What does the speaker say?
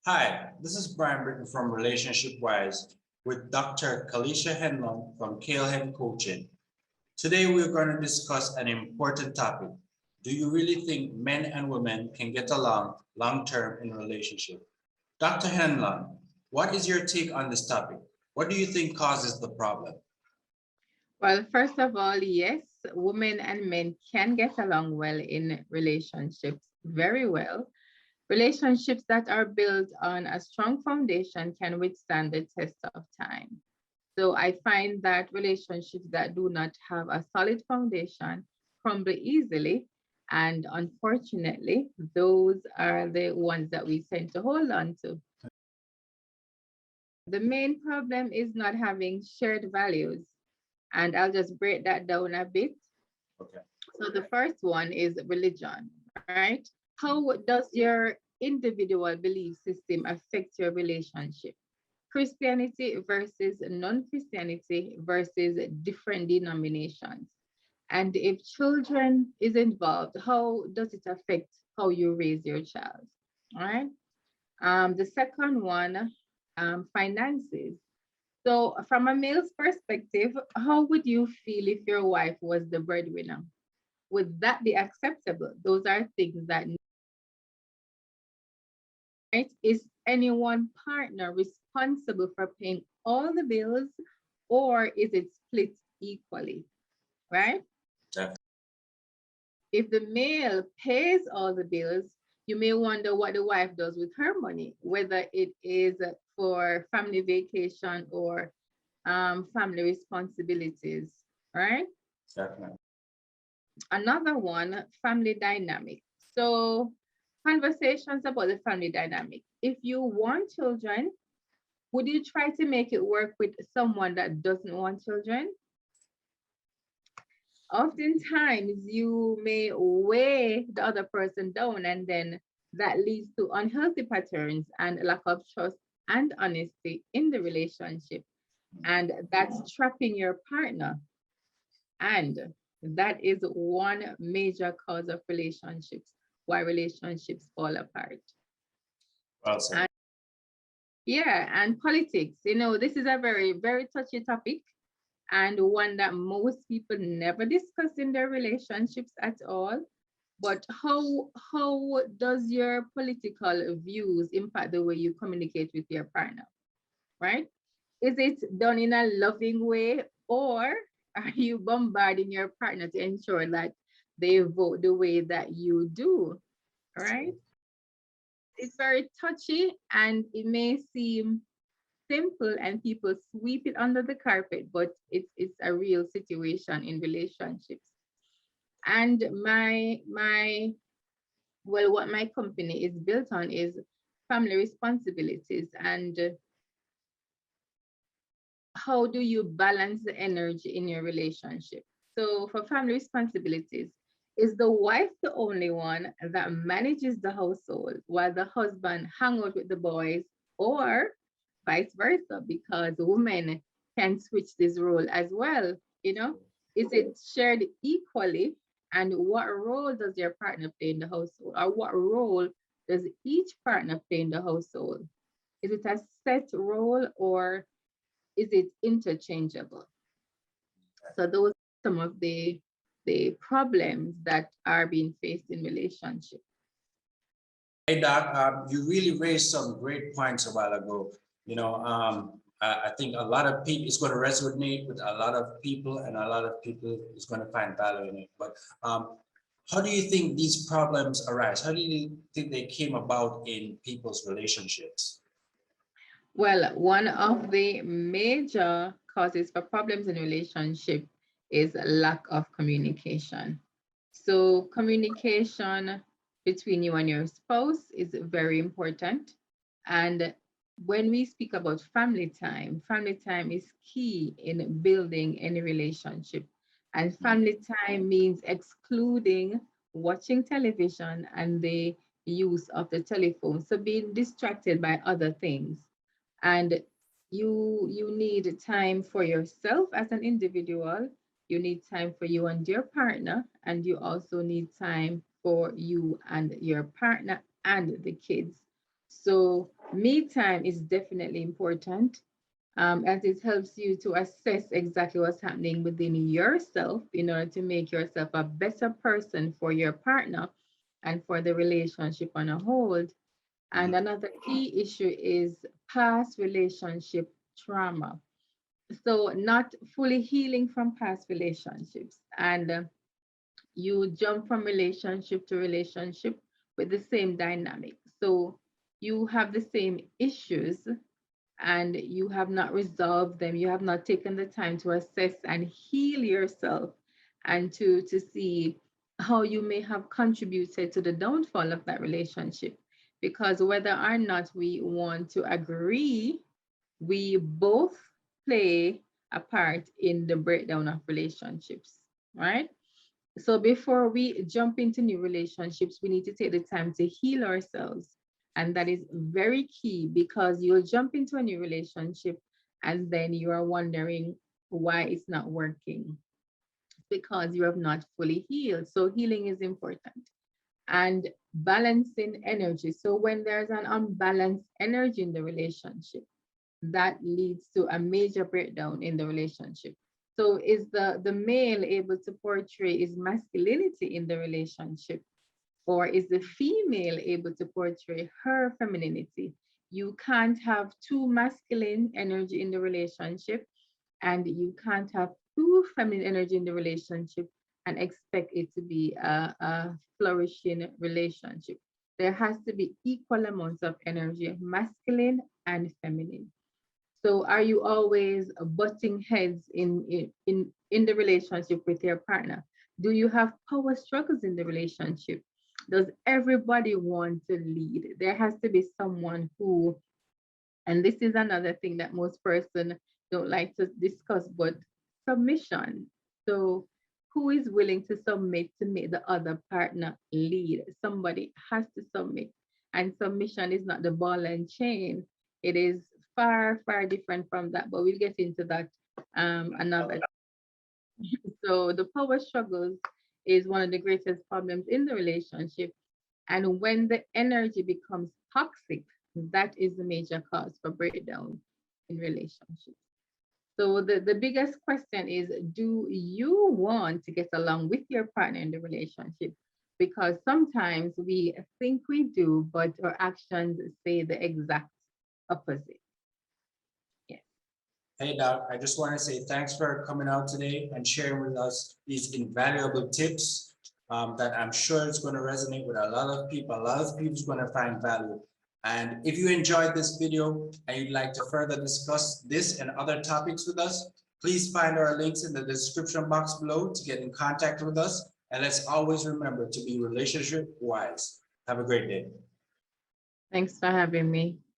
Hi, this is Britton from RelationshipWise with Dr. Kalesha Henlon from Kalhen Coaching. Today we're going to discuss an important topic. Do you really think men and women can get along long-term in a relationship? Dr. Henlon, what is your take on this topic? What do you think causes the problem? Well, first of all, yes, women and men can get along well in relationships very well. Relationships that are built on a strong foundation can withstand the test of time. So I find that relationships that do not have a solid foundation crumble easily. And unfortunately, those are the ones that we tend to hold on to. The main problem is not having shared values. And I'll just break that down a bit. Okay. So the first one is religion, right? How does your individual belief system affect your relationship? Christianity versus non-Christianity versus different denominations. And if children is involved, how does it affect how you raise your child? All right. The second one, finances. So, from a male's perspective, how would you feel if your wife was the breadwinner? Would that be acceptable? Those are things that, right? Is any one partner responsible for paying all the bills, or is it split equally, right? Yeah. If the male pays all the bills, you may wonder what the wife does with her money, whether it is for family vacation or family responsibilities, right? Definitely. Another one, family dynamic. So, conversations about the family dynamic. If you want children, would you try to make it work with someone that doesn't want children? Oftentimes, you may weigh the other person down, and then that leads to unhealthy patterns and lack of trust and honesty in the relationship. And that's trapping your partner. And that is one major cause of relationships, why relationships fall apart. Well said. And yeah, and politics, this is a very, very touchy topic and one that most people never discuss in their relationships at all. But how does your political views impact the way you communicate with your partner, right? Is it done in a loving way, or are you bombarding your partner to ensure that they vote the way that you do? All right. It's very touchy and it may seem simple and people sweep it under the carpet, but it's a real situation in relationships. And what my company is built on is family responsibilities and how do you balance the energy in your relationship? So for family responsibilities, is the wife the only one that manages the household while the husband hang out with the boys, or vice versa? Because women can switch this role as well, you know? Is it shared equally? And what role does your partner play in the household? Or what role does each partner play in the household? Is it a set role or is it interchangeable? So those are some of the problems that are being faced in relationships. Hey, Doc, you really raised some great points a while ago. I think a lot of people is going to resonate with a lot of people, and a lot of people is going to find value in it. But how do you think these problems arise? How do you think they came about in people's relationships? Well, one of the major causes for problems in relationship is lack of communication. So communication between you and your spouse is very important. And when we speak about family time is key in building any relationship. And family time means excluding watching television and the use of the telephone. So being distracted by other things. And you need time for yourself as an individual, you need time for you and your partner, and you also need time for you and your partner and the kids. So Me time is definitely important, as it helps you to assess exactly what's happening within yourself in order to make yourself a better person for your partner and for the relationship on a whole. And another key issue is past relationship trauma. So, not fully healing from past relationships. And you jump from relationship to relationship with the same dynamic. So, you have the same issues and you have not resolved them. You have not taken the time to assess and heal yourself and to see how you may have contributed to the downfall of that relationship. Because whether or not we want to agree, we both play a part in the breakdown of relationships, right? So before we jump into new relationships, we need to take the time to heal ourselves. And that is very key because you'll jump into a new relationship and then you are wondering why it's not working because you have not fully healed. So healing is important. And balancing energy. So when there's an unbalanced energy in the relationship, that leads to a major breakdown in the relationship. So is the male able to portray his masculinity in the relationship? Or is the female able to portray her femininity? You can't have two masculine energy in the relationship, and you can't have two feminine energy in the relationship and expect it to be a flourishing relationship. There has to be equal amounts of energy, masculine and feminine. So are you always butting heads in the relationship with your partner? Do you have power struggles in the relationship? Does everybody want to lead? There has to be someone who, and this is another thing that most person don't like to discuss, but submission. So who is willing to submit to make the other partner lead? Somebody has to submit. And submission is not the ball and chain. It is far, far different from that, but we'll get into that another. So the power struggles is one of the greatest problems in the relationship. And when the energy becomes toxic, that is the major cause for breakdown in relationships. So the biggest question is, do you want to get along with your partner in the relationship? Because sometimes we think we do, but our actions say the exact opposite. Yes. Hey, Doc, I just want to say thanks for coming out today and sharing with us these invaluable tips that I'm sure is going to resonate with a lot of people. A lot of people is going to find value. And if you enjoyed this video and you'd like to further discuss this and other topics with us, please find our links in the description box below to get in contact with us. And let's always remember to be relationship wise. Have a great day. Thanks for having me.